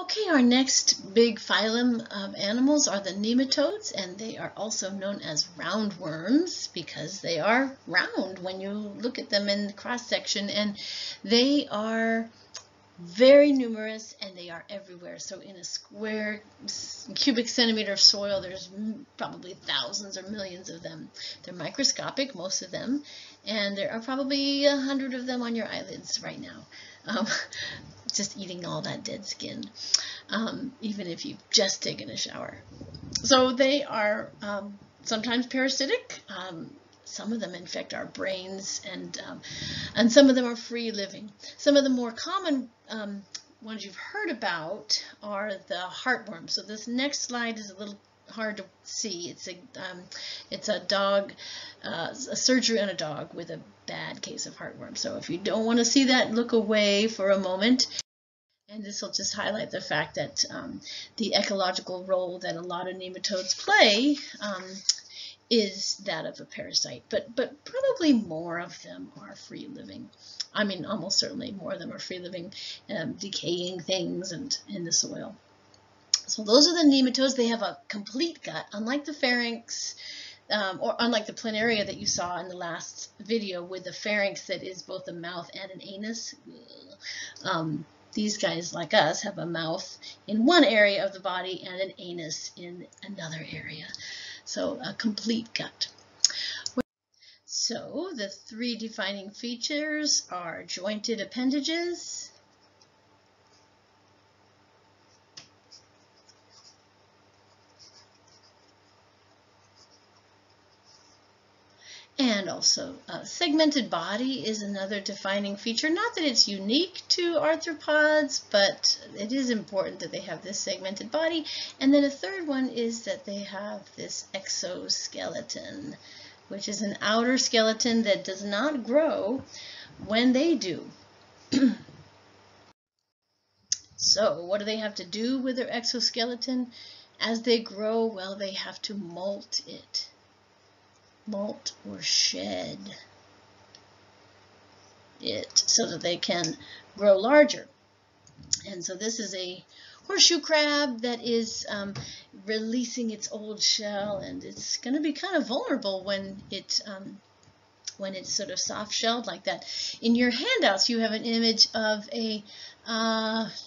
Okay, our next big phylum of animals are the nematodes, and they are also known as roundworms because they are round when you look at them in cross-section, and they are very numerous and they are everywhere. So in a square cubic centimeter of soil, there's probably thousands or millions of them. They're microscopic, most of them, and there are probably 100 of them on your eyelids right now. Just eating all that dead skin, even if you've just taken a shower. So they are sometimes parasitic. Some of them infect our brains, and some of them are free living. Some of the more common ones you've heard about are the heartworms. So this next slide is a little hard to see. It's a dog, a surgery on a dog with a bad case of heartworm. So if you don't want to see that, look away for a moment. And this will just highlight the fact that the ecological role that a lot of nematodes play is that of a parasite, but probably more of them are free living. I mean, almost certainly more of them are free living, decaying things and in the soil. So those are the nematodes. They have a complete gut, unlike the pharynx, or unlike the planaria that you saw in the last video with the pharynx that is both a mouth and an anus. These guys, like us, have a mouth in one area of the body and an anus in another area. So a complete gut. So the three defining features are jointed appendages, and also a segmented body is another defining feature. Not that it's unique to arthropods, but it is important that they have this segmented body. And then a third one is that they have this exoskeleton, which is an outer skeleton that does not grow when they do. So what do they have to do with their exoskeleton as they grow? Well, they have to molt it. Molt or shed it so that they can grow larger. And so this is a horseshoe crab that is releasing its old shell, and it's going to be kind of vulnerable when it's sort of soft-shelled like that. In your handouts, you have an image of a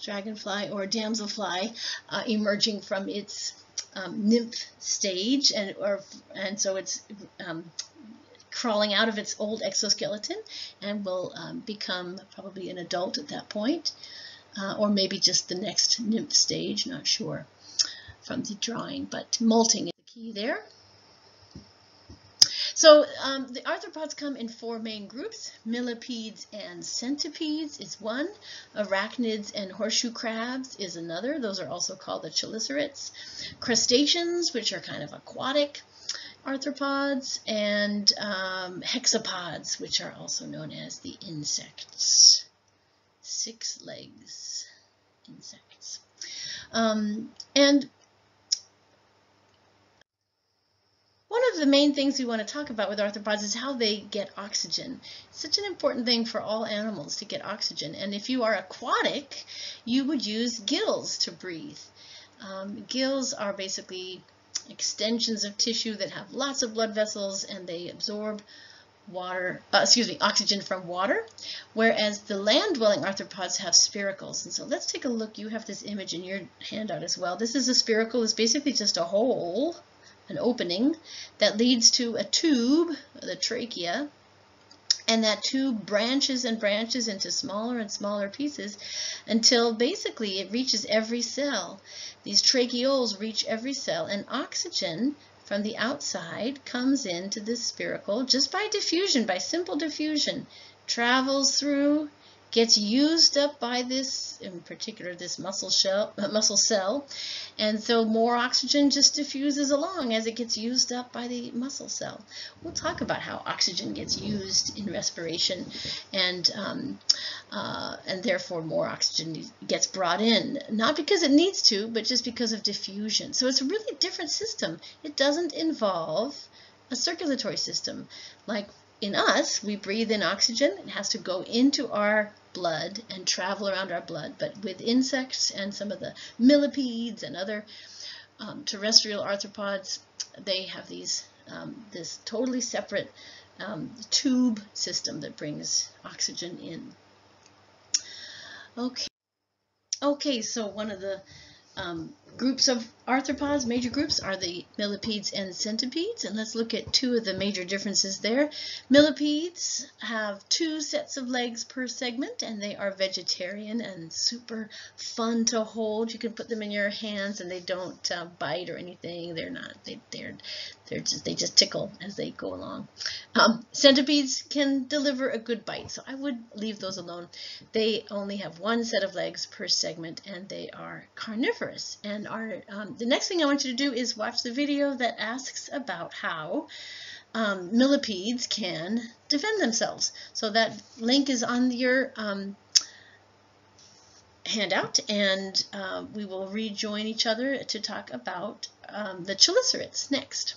dragonfly or damselfly emerging from its nymph stage, and so it's crawling out of its old exoskeleton and will become probably an adult at that point, or maybe just the next nymph stage, not sure from the drawing, but molting is the key there. So the arthropods come in four main groups. Millipedes and centipedes is one. Arachnids and horseshoe crabs is another. Those are also called the chelicerates. Crustaceans, which are kind of aquatic arthropods, and hexapods, which are also known as the insects. 6 legs insects. And one of the main things we want to talk about with arthropods is how they get oxygen. It's such an important thing for all animals to get oxygen. And if you are aquatic, you would use gills to breathe. Gills are basically extensions of tissue that have lots of blood vessels, and they absorb oxygen from water, whereas the land-dwelling arthropods have spiracles. And so let's take a look. You have this image in your handout as well. This is a spiracle. It's basically just a hole, an opening that leads to a tube, the trachea, and that tube branches and branches into smaller and smaller pieces until basically it reaches every cell. These tracheoles reach every cell, and oxygen from the outside comes into this spiracle just by diffusion, by simple diffusion, travels through, gets used up by this, in particular this muscle cell, and so more oxygen just diffuses along as it gets used up by the muscle cell. We'll talk about how oxygen gets used in respiration, and therefore more oxygen gets brought in, not because it needs to, but just because of diffusion. So it's a really different system. It doesn't involve a circulatory system like in us, we breathe in oxygen. It has to go into our blood and travel around our blood. But with insects and some of the millipedes and other terrestrial arthropods, they have these this totally separate tube system that brings oxygen in. Okay, so one of the groups of arthropods, major groups, are the millipedes and centipedes, and let's look at two of the major differences there. Millipedes have 2 sets of legs per segment, and they are vegetarian and super fun to hold. You can put them in your hands, and they don't bite or anything. They're not. They just tickle as they go along. Centipedes can deliver a good bite, so I would leave those alone. They only have 1 set of legs per segment, and they are carnivorous. And the next thing I want you to do is watch the video that asks about how millipedes can defend themselves. So that link is on your handout, and we will rejoin each other to talk about the chelicerates next.